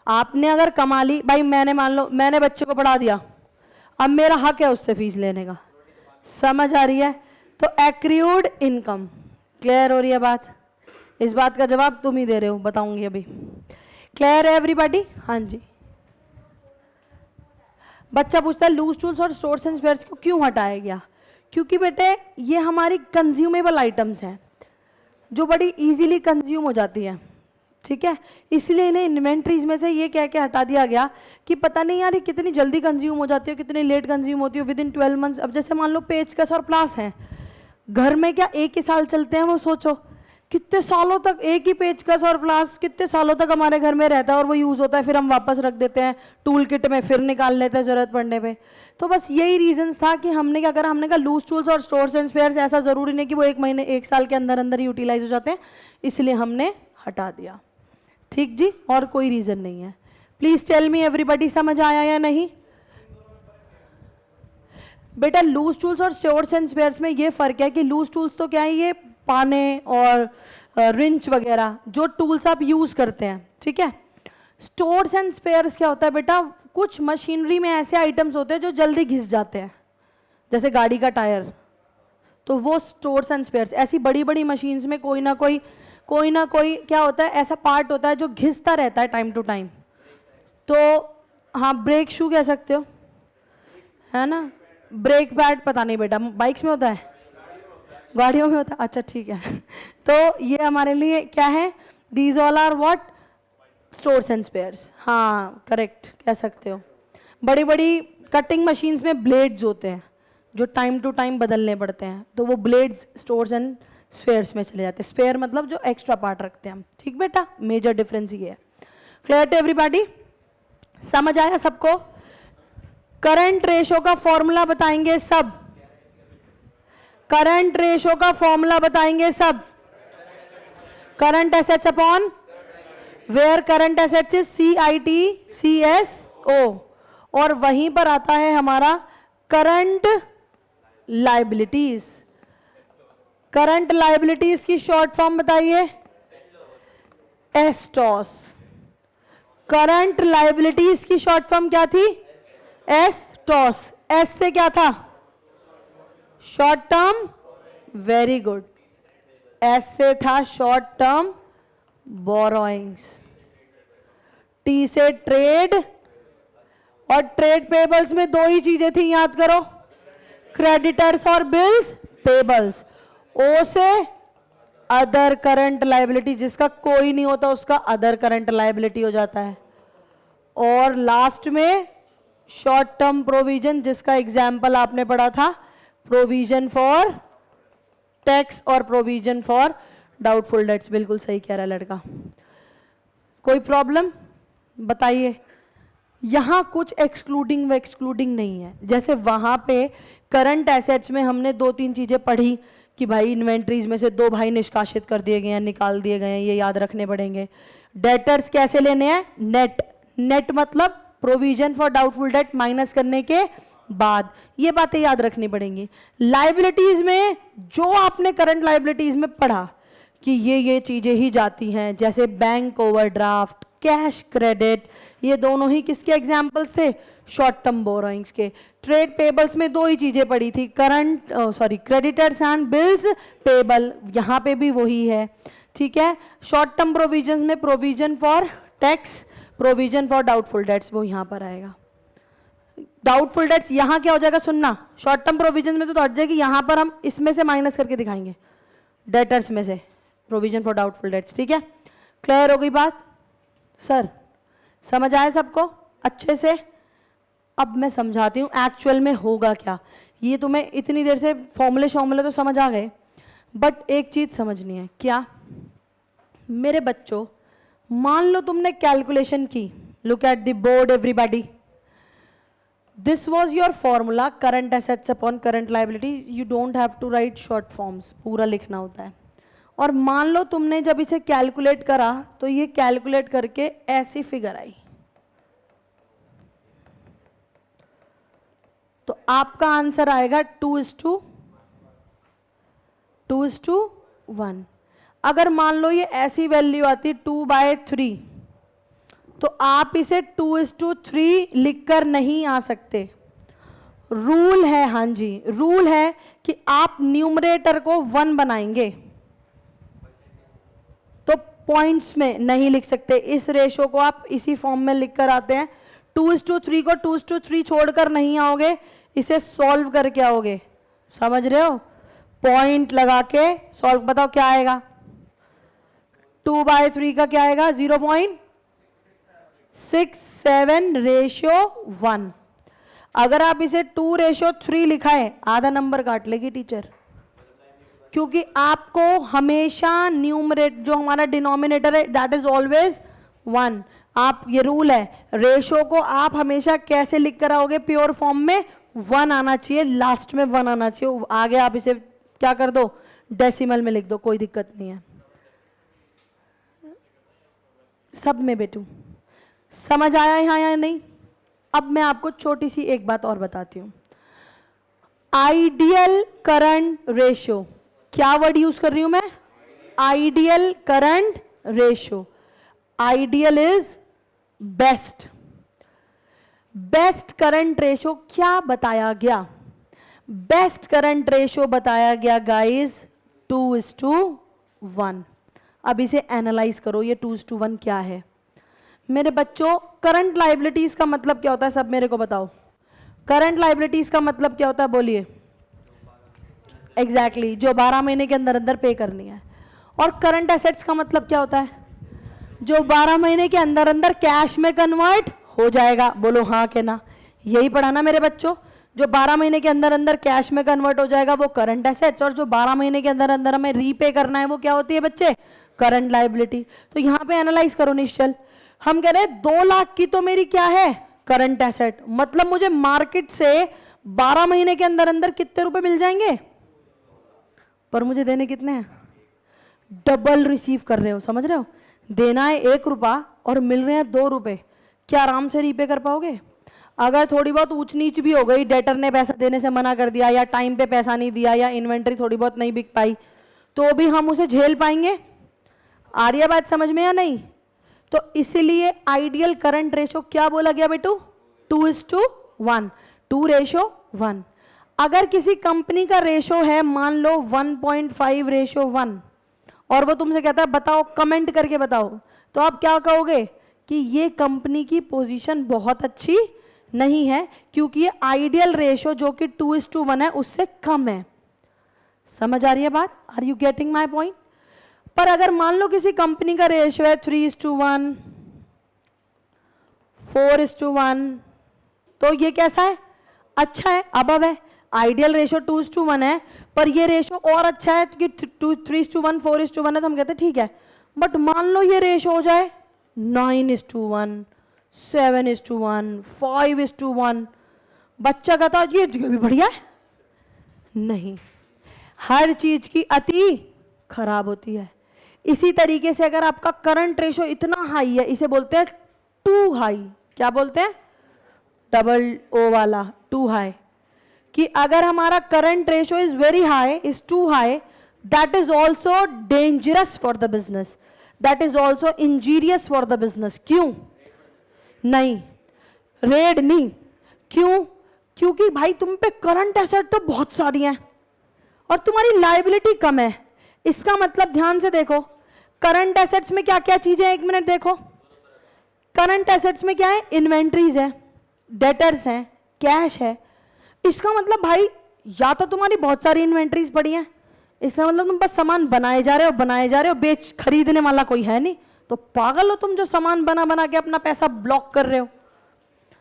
आपने अगर कमा ली, भाई मैंने मान लो मैंने बच्चे को पढ़ा दिया, अब मेरा हक है उससे फीस लेने का। समझ आ रही है? तो एक्रूड इनकम। क्लियर हो रही है बात? इस बात का जवाब तुम ही दे रहे हो, बताऊंगी अभी। क्लियर है एवरीबॉडी? हाँ जी। बच्चा पूछता है लूज टूल्स और स्टोर्स एंड स्पेयर्स को क्यों हटाया गया? क्योंकि बेटे ये हमारी कंज्यूमेबल आइटम्स हैं जो बड़ी इजीली कंज्यूम हो जाती है। ठीक है, इसलिए इन्हें इन्वेंट्रीज में से ये कह के हटा दिया गया कि पता नहीं यार ये कितनी जल्दी कंज्यूम हो जाती है, कितनी लेट कंज्यूम होती है, विद इन 12 मंथ्स। अब जैसे मान लो पेचकस और प्लास हैं, घर में क्या एक ही साल चलते हैं? वो सोचो कितने सालों तक एक ही पेचकस और प्लास कितने सालों तक हमारे घर में रहता है और वो यूज़ होता है, फिर हम वापस रख देते हैं टूल किट में, फिर निकाल लेते हैं ज़रूरत पड़ने पे। तो बस यही रीजंस था कि हमने क्या करा, हमने कहा लूज टूल्स और स्टोर्स एंड स्पेयर्स ऐसा ज़रूरी नहीं कि वो 1 महीने 1 साल के अंदर अंदर ही यूटिलाइज हो जाते हैं, इसलिए हमने हटा दिया। ठीक जी, और कोई रीज़न नहीं है। प्लीज़ टेल मी एवरीबॉडी, समझ आया या नहीं? बेटा लूज टूल्स और स्टोर्स एंड स्पेयर्स में ये फ़र्क है कि लूज टूल्स तो क्या है, ये पाने और रिंच वगैरह जो टूल्स आप यूज़ करते हैं। ठीक है, स्टोर्स एंड स्पेयर्स क्या होता है बेटा, कुछ मशीनरी में ऐसे आइटम्स होते हैं जो जल्दी घिस जाते हैं, जैसे गाड़ी का टायर, तो वो स्टोर्स एंड स्पेयर्स। ऐसी बड़ी बड़ी मशीन्स में कोई ना कोई क्या होता है, ऐसा पार्ट होता है जो घिसता रहता है टाइम टू टाइम। तो हाँ, ब्रेक शू कह सकते हो, है ना। ब्रेक पैड पता नहीं बेटा, बाइक्स में होता है, गाड़ियों में होता है, अच्छा ठीक है। तो ये हमारे लिए क्या है, these all are what, stores and spares. हाँ करेक्ट कह सकते हो। बड़ी बड़ी कटिंग मशीन्स में ब्लेड्स होते हैं जो टाइम टू टाइम बदलने पड़ते हैं, तो वो ब्लेड्स स्टोर्स एंड स्पेयर्स में चले जाते हैं। स्पेयर मतलब जो एक्स्ट्रा पार्ट रखते हैं हम। ठीक बेटा, मेजर डिफरेंस ये है। Clear to everybody? समझ आया सबको? करंट रेशो का फॉर्मूला बताएंगे सब, करंट रेशो का फॉर्मूला बताएंगे सब। Current assets upon where current assets is CITCSO, और वहीं पर आता है हमारा करंट लायबिलिटीज। करंट लायबिलिटीज की शॉर्ट फॉर्म बताइए, एस्टॉस। करंट लाइबिलिटीज की शॉर्ट फॉर्म क्या थी? एस टॉस। एस से क्या था? Short term, very good. S से था शॉर्ट टर्म बोरोइंग्स, टी से ट्रेड, और ट्रेड पेबल्स में दो ही चीजें थी, याद करो, क्रेडिटर्स और बिल्स पेबल्स। ओ से अदर करंट लाइबिलिटी, जिसका कोई नहीं होता उसका अदर करंट लाइबिलिटी हो जाता है। और लास्ट में शॉर्ट टर्म प्रोविजन, जिसका एग्जाम्पल आपने पढ़ा था, प्रोविजन फॉर टैक्स और प्रोविजन फॉर डाउटफुल डेट्स। बिल्कुल सही कह रहा है लड़का। कोई प्रॉब्लम बताइए? यहां कुछ एक्सक्लूडिंग व एक्सक्लूडिंग नहीं है। जैसे वहां पे करंट एसेट्स में हमने दो तीन चीजें पढ़ी कि भाई इन्वेंट्रीज में से 2 भाई निष्कासित कर दिए गए हैं, निकाल दिए गए हैं, ये याद रखने पड़ेंगे। डेटर्स कैसे लेने हैं? नेट। नेट मतलब provision for doubtful debt minus करने के बाद, ये बातें याद रखनी पड़ेंगी। लाइबिलिटीज में जो आपने करंट लाइबिलिटीज में पढ़ा कि ये चीजें ही जाती हैं, जैसे बैंक ओवरड्राफ्ट, कैश क्रेडिट, ये दोनों ही किसके एग्जाम्पल्स थे? शॉर्ट टर्म बोरोइंग्स के। ट्रेड पेबल्स में दो ही चीजें पड़ी थी, क्रेडिटर्स एंड बिल्स पेबल, यहां पे भी वही है, ठीक है। शॉर्ट टर्म प्रोविजन में provision for tax, provision for doubtful debts, वो यहां पर आएगा। डाउटफुल डेट्स यहां क्या हो जाएगा? सुनना, शॉर्ट टर्म प्रोविजन में तो हट जाएगी, यहां पर हम इसमें से माइनस करके दिखाएंगे, डेटर्स में से प्रोविजन फॉर डाउटफुल डेट्स, ठीक है। क्लियर हो गई बात? सर समझ आए सबको अच्छे से? अब मैं समझाती हूं एक्चुअल में होगा क्या। ये तुम्हें इतनी देर से फॉर्मूले तो समझ आ गए, बट एक चीज समझनी है। क्या? मेरे बच्चों, मान लो तुमने कैलकुलेशन की, look at the board everybody, this was your formula, current assets upon current liability, you don't have to write short forms, पूरा लिखना होता है। और मान लो तुमने जब इसे कैलकुलेट करा तो ये कैलकुलेट करके ऐसी फिगर आई, तो आपका आंसर आएगा 2:1। अगर मान लो ये ऐसी वैल्यू आती 2/3, तो आप इसे 2:3 लिखकर नहीं आ सकते। रूल है, हाँ जी, रूल है कि आप न्यूमरेटर को 1 बनाएंगे तो पॉइंट्स में नहीं लिख सकते। इस रेशो को आप इसी फॉर्म में लिखकर आते हैं। 2:3 को 2:3 छोड़कर नहीं आओगे, इसे सॉल्व करके आओगे, समझ रहे हो? पॉइंट लगा के सॉल्व। बताओ क्या आएगा? 2/3 का क्या आएगा? 0.67:1। अगर आप इसे 2:3 लिखाए, आधा नंबर काट लेगी टीचर, क्योंकि आपको हमेशा न्यूमरेट, जो हमारा डिनोमिनेटर है, दैट इज ऑलवेज 1। आप, ये रूल है, रेशो को आप हमेशा कैसे लिख कर आओगे? प्योर फॉर्म में 1 आना चाहिए, लास्ट में 1 आना चाहिए। आगे आप इसे क्या कर दो? डेसिमल में लिख दो, कोई दिक्कत नहीं है। सब में बेटू समझ आया यहां या नहीं? अब मैं आपको छोटी सी एक बात और बताती हूं। आइडियल करंट रेशियो, क्या वर्ड यूज कर रही हूं मैं? Ideal current ratio. Ideal is best. Best current ratio क्या बताया गया? बेस्ट करंट रेशियो बताया गया गाइस 2:1। अब इसे एनालाइज करो, ये 2:1 क्या है? मेरे बच्चों, करंट लाइबिलिटीज का मतलब क्या होता है? सब मेरे को बताओ, करंट लाइबिलिटीज का मतलब क्या होता है? बोलिए। एग्जैक्टली, जो 12 महीने के अंदर अंदर पे करनी है। और करंट एसेट्स का मतलब क्या होता है? जो 12 महीने के अंदर अंदर कैश में कन्वर्ट हो जाएगा। बोलो हाँ के ना, यही पढ़ा ना मेरे बच्चों? जो 12 महीने के अंदर अंदर कैश में कन्वर्ट हो जाएगा वो करंट एसेट्स, और जो 12 महीने के अंदर अंदर हमें रीपे करना है वो क्या होती है बच्चे? Current liability. तो यहां पे एनालाइज करो निश्चल। हम कह रहे हैं 2 लाख की तो मेरी क्या है? Current asset. मतलब मुझे मार्केट से 12 महीने के अंदर अंदर कितने रुपए मिल जाएंगे? पर मुझे देने कितने हैं? डबल रिसीव कर रहे हो, समझ रहे हो? देना है 1 रुपया और मिल रहे हैं 2 रुपए। क्या आराम से रीपे कर पाओगे? अगर थोड़ी बहुत ऊंच नीच भी हो गई, डेटर ने पैसा देने से मना कर दिया, या टाइम पे पैसा नहीं दिया, या इन्वेंट्री थोड़ी बहुत नहीं बिक पाई, तो भी हम उसे झेल पाएंगे? आ रही है बात समझ में या नहीं? तो इसीलिए आइडियल करंट रेशो क्या बोला गया बेटू, 2:1, 2:1। अगर किसी कंपनी का रेशो है मान लो 1.5:1 और वो तुमसे कहता है बताओ, कमेंट करके बताओ, तो आप क्या कहोगे कि ये कंपनी की पोजीशन बहुत अच्छी नहीं है क्योंकि ये आइडियल रेशो जो कि 2:1 है उससे कम है। समझ आ रही है बात? Are you getting my point? पर अगर मान लो किसी कंपनी का रेशो है 3:1, 4:1, तो ये कैसा है? अच्छा है, अबव है। आइडियल रेशो 2:1 है पर ये रेशो और अच्छा है कि 3:1, 4:1 है, तो हम कहते हैं ठीक है। बट मान लो ये रेशो हो जाए 9:1, 7:1, 5:1, बच्चा कहता है ये भी बढ़िया है। नहीं, हर चीज की अति खराब होती है। इसी तरीके से अगर आपका करंट रेशो इतना हाई है, इसे बोलते हैं टू हाई। क्या बोलते हैं? डबल ओ वाला, टू हाई। कि अगर हमारा current ratio is very high, is too high, that is also dangerous for the business, that is also injurious for the business. क्यों? नहीं, रेड नहीं। क्यों? क्योंकि भाई तुम पे करंट एसेट तो बहुत सारी हैं और तुम्हारी लायबिलिटी कम है। इसका मतलब ध्यान से देखो, करंट एसेट्स में क्या क्या चीजें हैं, एक मिनट देखो। करंट एसेट्स में क्या है? इन्वेंट्रीज है, डेटर्स हैं, कैश है। इसका मतलब भाई या तो तुम्हारी बहुत सारी इन्वेंट्रीज पड़ी हैं, इसका मतलब तुम बस सामान बनाए जा रहे हो, बेच खरीदने वाला कोई है नहीं, तो पागल हो तुम जो सामान बना बना के अपना पैसा ब्लॉक कर रहे हो।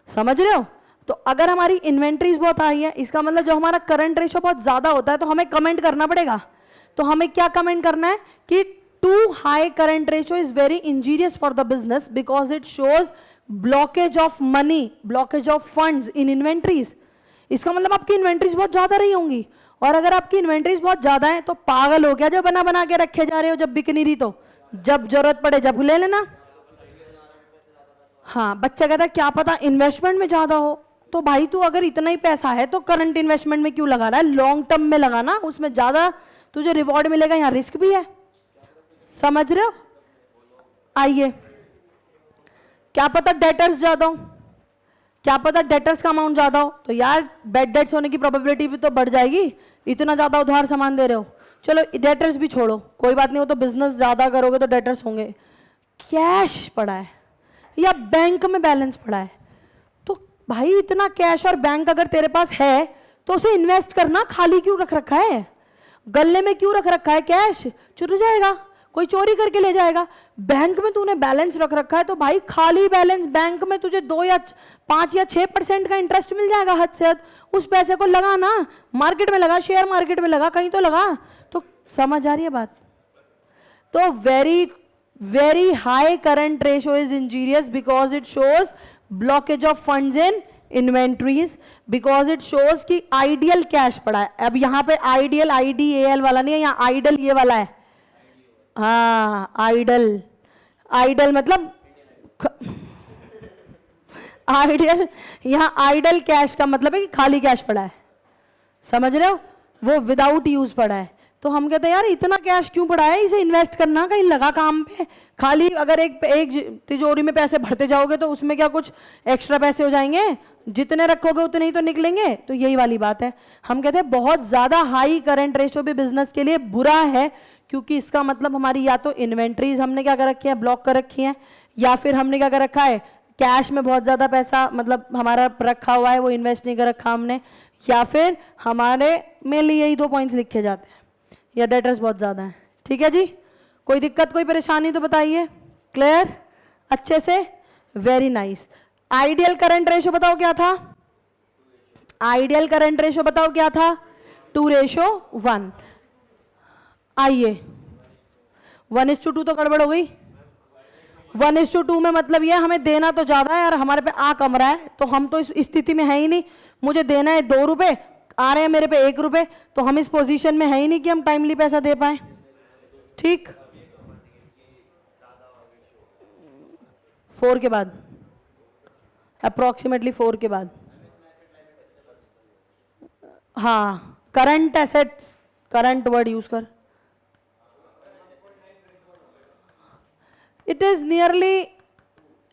समझ रहे हो? तो अगर हमारी इन्वेंट्रीज बहुत हाई है, इसका मतलब जो हमारा करंट रेशो बहुत ज्यादा होता है, तो हमें कमेंट करना पड़ेगा। तो हमें क्या कमेंट करना है कि too high current ratio is very injurious for the business because it shows blockage of money, blockage of funds in inventories. इसका मतलब आपकी इन्वेंट्रीज बहुत ज्यादा रही होंगी, और अगर आपकी इन्वेंट्रीज बहुत ज्यादा है तो पागल हो गया जो बना बना के रखे जा रहे हो, जब बिक नहीं रही तो जब जरूरत पड़े जब ले लेना। हाँ, बच्चा कहता है क्या पता इन्वेस्टमेंट में ज्यादा हो, तो भाई तू अगर इतना ही पैसा है तो करंट इन्वेस्टमेंट में क्यों लगा रहा है? लॉन्ग टर्म में लगाना, उसमें ज्यादा तुझे रिवॉर्ड मिलेगा, यहाँ रिस्क भी है। समझ रहे हो? आइए, क्या पता डेटर्स ज्यादा हो, क्या पता डेटर्स का अमाउंट ज्यादा हो, तो यार बेड डेट्स होने की प्रोबेबिलिटी भी तो बढ़ जाएगी, इतना ज्यादा उधार सामान दे रहे हो। चलो डेटर्स भी छोड़ो, कोई बात नहीं, वो तो बिजनेस ज्यादा करोगे तो डेटर्स होंगे। कैश पड़ा है या बैंक में बैलेंस पड़ा है, तो भाई इतना कैश और बैंक अगर तेरे पास है तो उसे इन्वेस्ट करना, खाली क्यों रख रखा है? गले में क्यों रख रखा है? कैश चुर जाएगा, कोई चोरी करके ले जाएगा। बैंक में तूने बैलेंस रख रखा है तो भाई खाली बैलेंस बैंक में तुझे 2 या 5 या 6% का इंटरेस्ट मिल जाएगा हद से हद। उस पैसे को लगा ना, मार्केट में लगा, शेयर मार्केट में लगा, कहीं तो लगा। तो समझ आ रही है बात? तो very high current ratio is injurious because it shows blockage of funds in inventories, because it shows कि आइडियल कैश पड़ा है। अब यहाँ पे आइडियल IDAL वाला नहीं है, यहाँ आइडल ये वाला है। हाँ, आइडल, आइडल मतलब आइडियल, यहाँ आइडल कैश का मतलब है कि खाली कैश पड़ा है। समझ रहे हो? वो विदाउट यूज पड़ा है। तो हम कहते हैं यार इतना कैश क्यों पड़ा है, इसे इन्वेस्ट करना, कहीं लगा काम पे। खाली अगर एक तिजोरी में पैसे भरते जाओगे तो उसमें क्या कुछ एक्स्ट्रा पैसे हो जाएंगे? जितने रखोगे उतने ही तो निकलेंगे। तो यही वाली बात है। हम कहते हैं बहुत ज्यादा हाई करंट रेशो भी बिजनेस के लिए बुरा है, क्योंकि इसका मतलब हमारी या तो इन्वेंट्रीज हमने क्या कर रखी है, ब्लॉक कर रखी है, या फिर हमने क्या कर रखा है, कैश में बहुत ज्यादा पैसा मतलब हमारा रखा हुआ है, वो इन्वेस्ट नहीं कर रखा हमने, या फिर हमारे मेनली यही 2 पॉइंट्स लिखे जाते हैं, या डेटर्स बहुत ज्यादा है। ठीक है जी? कोई दिक्कत, कोई परेशानी तो बताइए। क्लियर? अच्छे से? Very nice. Ideal current ratio बताओ क्या था? आइडियल करंट रेशो बताओ क्या था? 2:1। आइए, 1:2 तो गड़बड़ हो गई। 1:2 में मतलब ये हमें देना तो ज्यादा है और हमारे पे आ कम रहा है, तो हम तो इस स्थिति में है ही नहीं। मुझे देना है 2 रुपए, आ रहे हैं मेरे पे 1 रुपए, तो हम इस पोजीशन में है ही नहीं कि हम टाइमली पैसा दे पाए। ठीक, 4 के बाद, अप्रोक्सीमेटली 4 के बाद। हाँ, current assets, current word use कर। इट इज नियरली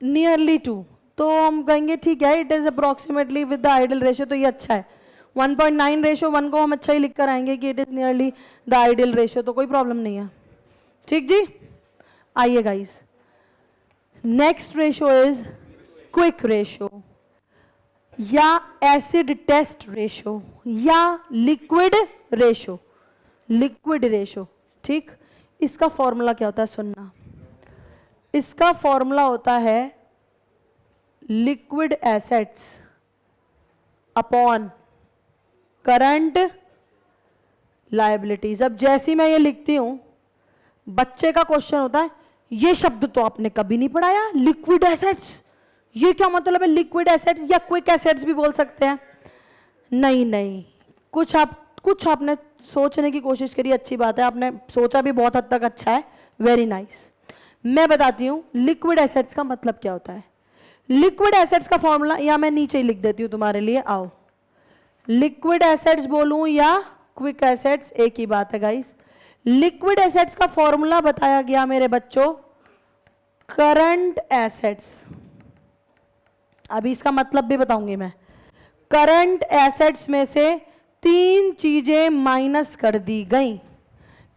नियरली 2, तो हम कहेंगे ठीक है, it is approximately with the ideal ratio, तो ये अच्छा है। 1.9 रेशियो 1 को हम अच्छा ही लिख कर आएंगे कि it is nearly the ideal ratio, तो कोई प्रॉब्लम नहीं है। ठीक जी, आइए guys, next ratio is quick ratio या एसिड टेस्ट रेशियो या लिक्विड रेशियो। लिक्विड रेशियो, ठीक, इसका फॉर्मूला क्या होता है सुनना। इसका फॉर्मूला होता है liquid assets upon current liabilities. अब जैसी मैं ये लिखती हूं, बच्चे का क्वेश्चन होता है ये शब्द तो आपने कभी नहीं पढ़ाया, लिक्विड एसेट्स, ये क्या मतलब है? लिक्विड एसेट्स या क्विक एसेट्स भी बोल सकते हैं। नहीं नहीं, कुछ आपने सोचने की कोशिश करी, अच्छी बात है, आपने सोचा भी बहुत हद तक अच्छा है, वेरी नाइस। मैं बताती हूं लिक्विड एसेट्स का मतलब क्या होता है। लिक्विड एसेट्स का फॉर्मूला या मैं नीचे ही लिख देती हूं तुम्हारे लिए, आओ। लिक्विड एसेट्स बोलूं या क्विक एसेट्स, एक ही बात है गाइस। लिक्विड एसेट्स का फॉर्मूला बताया गया मेरे बच्चों, करंट एसेट्स। अभी इसका मतलब भी बताऊंगी मैं। करंट एसेट्स में से 3 चीजें माइनस कर दी गई।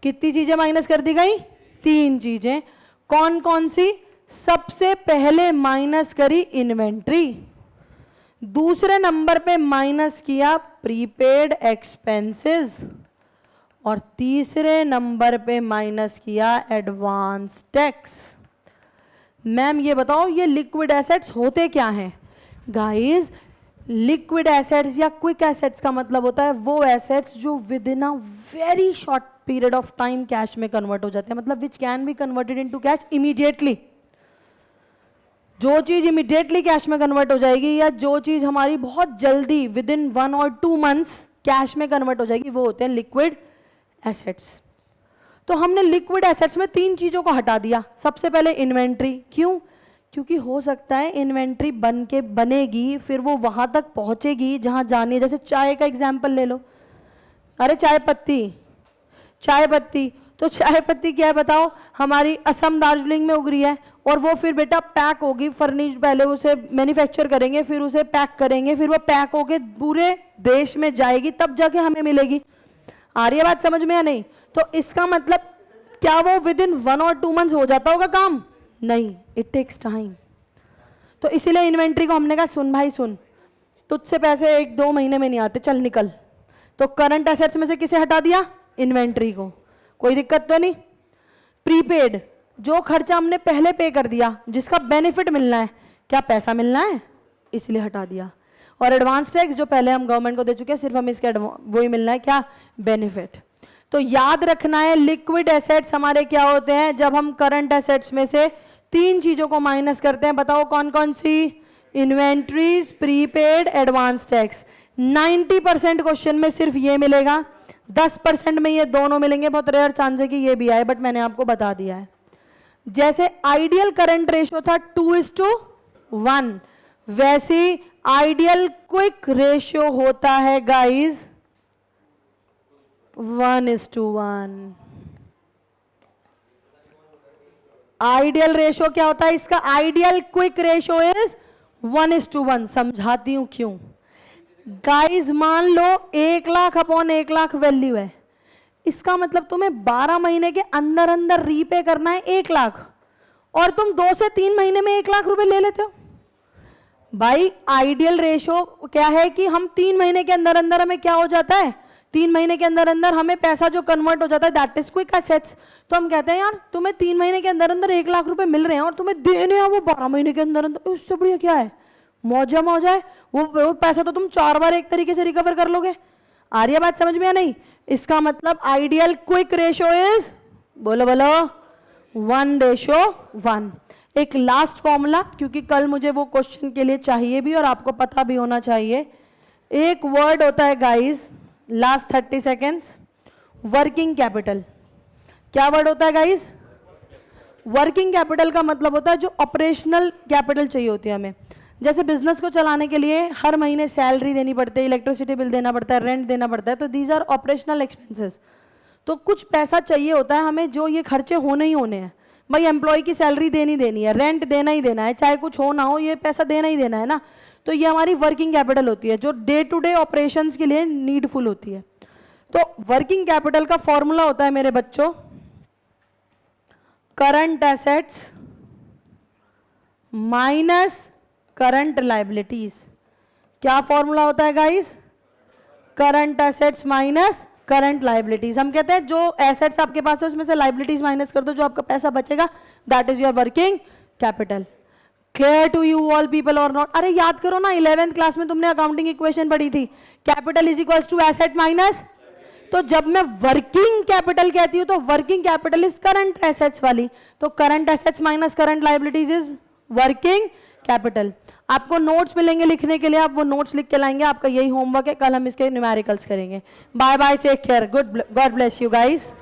कितनी चीजें माइनस कर दी गई? 3 चीजें। कौन कौन सी? सबसे पहले माइनस करी इन्वेंट्री, दूसरे नंबर पे माइनस किया प्रीपेड एक्सपेंसेस, और तीसरे नंबर पे माइनस किया एडवांस टैक्स। मैम ये बताओ ये लिक्विड एसेट्स होते क्या हैं? गाइस, लिक्विड एसेट्स या क्विक एसेट्स का मतलब होता है वो एसेट्स जो with in a very short period of time cash में कन्वर्ट हो जाते हैं, मतलब which can be converted into cash immediately. जो चीज इमीडिएटली कैश में कन्वर्ट हो जाएगी या जो चीज हमारी बहुत जल्दी विद इन 1 और 2 मंथ्स कैश में कन्वर्ट हो जाएगी, वो होते हैं लिक्विड एसेट्स। तो हमने लिक्विड एसेट्स में 3 चीजों को हटा दिया। सबसे पहले इन्वेंट्री, क्यों? क्योंकि हो सकता है इन्वेंट्री बनेगी, फिर वो वहां तक पहुंचेगी जहां जानी है। जैसे चाय का एग्जाम्पल ले लो, अरे चाय पत्ती, तो चाय पत्ती क्या है बताओ? हमारी असम दार्जिलिंग में उग रही है, और वो फिर बेटा पैक होगी, फर्निश, पहले उसे मैन्युफैक्चर करेंगे, फिर उसे पैक करेंगे, फिर वो पैक होके पूरे देश में जाएगी, तब जाके हमें मिलेगी। आ रही है बात समझ में या नहीं? तो इसका मतलब क्या वो विद इन 1 और 2 मंथ्स हो जाता होगा काम? नहीं, इट टेक्स टाइम। तो इसीलिए इन्वेंट्री को हमने कहा सुन भाई सुन, तुझसे पैसे 1-2 महीने में नहीं आते, चल निकल। तो करंट एसेट्स में से किसे हटा दिया? इन्वेंट्री को। कोई दिक्कत तो नहीं। प्रीपेड, जो खर्चा हमने पहले पे कर दिया, जिसका बेनिफिट मिलना है, क्या पैसा मिलना है, इसलिए हटा दिया। और एडवांस टैक्स, जो पहले हम गवर्नमेंट को दे चुके हैं, सिर्फ हमें इसका वही मिलना है, क्या? बेनिफिट। तो याद रखना है लिक्विड एसेट्स हमारे क्या होते हैं जब हम करंट एसेट्स में से 3 चीजों को माइनस करते हैं। बताओ कौन कौन सी? Inventories, prepaid, advance tax. 90% question में सिर्फ ये मिलेगा, 10% में ये दोनों मिलेंगे। बहुत रेयर चांस है कि ये भी आए, बट मैंने आपको बता दिया है। जैसे आइडियल करंट रेशियो था 2:1, वैसे आइडियल क्विक रेशियो होता है गाइस 1:1। आइडियल रेशियो क्या होता है इसका? Ideal quick ratio is 1:1। समझाती हूं क्यों। गाइस मान लो 1 लाख अपॉन 1 लाख वैल्यू है, इसका मतलब तुम्हें 12 महीने के अंदर अंदर रीपे करना है 1 लाख, और तुम 2 से 3 महीने में 1 लाख रुपए ले लेते हो। भाई आइडियल रेशियो क्या है कि हम 3 महीने के अंदर अंदर हमें क्या हो जाता है, 3 महीने के अंदर अंदर हमें पैसा जो कन्वर्ट हो जाता है, दैट इज क्विक एसेट्स। तो हम कहते हैं यार तुम्हें 3 महीने के अंदर अंदर 1 लाख रुपए मिल रहे हैं और तुम्हें देने हैं वो 12 महीने के अंदर अंदर, उससे बढ़िया क्या है? मौजा मौजा है, वो पैसा तो तुम 4 बार एक तरीके से रिकवर कर लोगे। आ रही है बात समझ में या नहीं? इसका मतलब आइडियल क्विक रेशियो इज, बोलो बोलो, 1:1। एक लास्ट फॉर्मूला, क्योंकि कल मुझे वो क्वेश्चन के लिए चाहिए भी और आपको पता भी होना चाहिए। एक वर्ड होता है guys, last 30 seconds, working capital. क्या वर्ड होता है गाइस? वर्किंग कैपिटल का मतलब होता है जो ऑपरेशनल कैपिटल चाहिए होती है हमें। जैसे बिजनेस को चलाने के लिए हर महीने सैलरी देनी पड़ती है, इलेक्ट्रिसिटी बिल देना पड़ता है, रेंट देना पड़ता है, तो दीज आर ऑपरेशनल एक्सपेंसेस। तो कुछ पैसा चाहिए होता है हमें, जो ये खर्चे होने ही होने हैं। भाई एम्प्लॉय की सैलरी देनी है, रेंट देना ही देना है, चाहे कुछ हो ना हो ये पैसा देना ही देना है ना। तो ये हमारी वर्किंग कैपिटल होती है जो डे टू डे ऑपरेशंस के लिए नीडफुल होती है। तो वर्किंग कैपिटल का फॉर्मूला होता है मेरे बच्चों current assets minus current liabilities. क्या फॉर्मूला होता है guys? Current assets minus current liabilities. हम कहते हैं जो एसेट्स आपके पास है उसमें से लाइबिलिटीज माइनस कर दो, जो आपका पैसा बचेगा that is your working capital. Clear to you all people और नॉट? अरे याद करो ना 11th क्लास में तुमने अकाउंटिंग इक्वेशन पढ़ी थी, capital is equals to asset minus. तो जब मैं वर्किंग कैपिटल कहती हूं तो working capital is current assets वाली, तो current assets minus current liabilities is working capital. आपको नोट्स मिलेंगे लिखने के लिए, आप वो नोट्स लिख के लाएंगे, आपका यही होमवर्क है, कल हम इसके न्यूमेरिकल्स करेंगे। Bye bye, take care, God bless you guys.